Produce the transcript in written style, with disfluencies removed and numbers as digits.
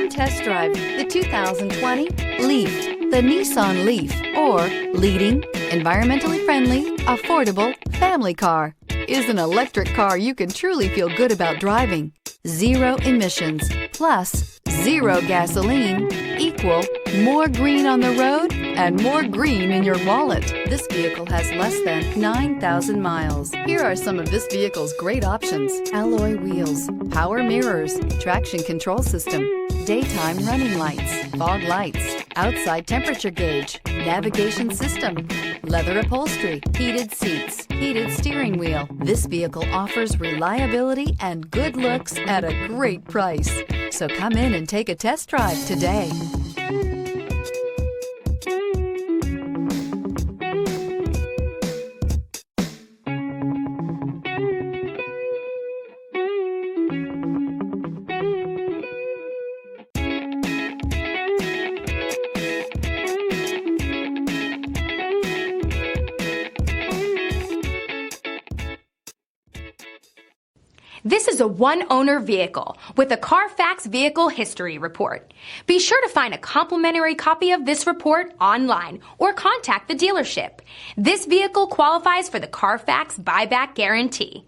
Come test drive the 2020 Leaf. The Nissan Leaf, or leading, environmentally friendly, affordable family car, is an electric car you can truly feel good about driving. Zero emissions plus zero gasoline equal more green on the road and more green in your wallet. This vehicle has less than 9,000 miles. Here are some of this vehicle's great options: alloy wheels, power mirrors, traction control system, daytime running lights, fog lights, outside temperature gauge, navigation system, leather upholstery, heated seats, heated steering wheel. This vehicle offers reliability and good looks at a great price. So come in and take a test drive today. This is a one-owner vehicle with a Carfax Vehicle History Report. Be sure to find a complimentary copy of this report online or contact the dealership. This vehicle qualifies for the Carfax Buyback Guarantee.